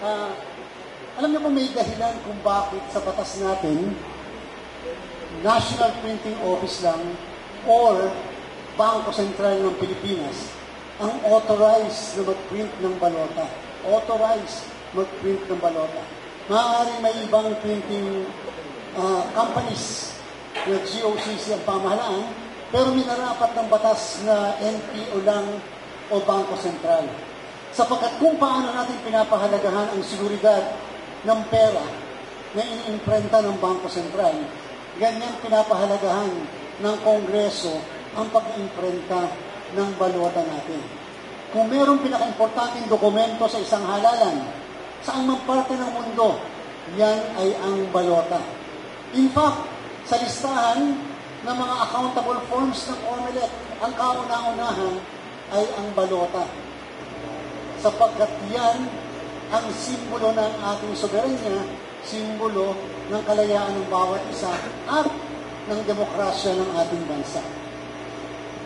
Ah, alam niyo po may dahilan kung bakit sa batas natin, National Printing Office lang or Bangko Sentral ng Pilipinas ang authorized na mag-print ng balota. Authorized mag-print ng balota. Maaaring may ibang printing companies na GOCC ang pamahalaan, pero minarapat ng batas na NPO lang o Bangko Sentral. Sapagkat kung paano natin pinapahalagahan ang seguridad ng pera na iniimprenta ng Bangko Sentral, ganyan pinapahalagahan ng Kongreso ang pag-imprenta ng balota natin. Kung mayroong pinaka-importanting dokumento sa isang halalan, saan man parte ng mundo, yan ay ang balota. In fact, sa listahan ng mga accountable forms ng OMELEC, ang kauna-unahan ay ang balota. Sapagkat yan ang simbolo ng ating soberanya, simbolo ng kalayaan ng bawat isa at ng demokrasya ng ating bansa.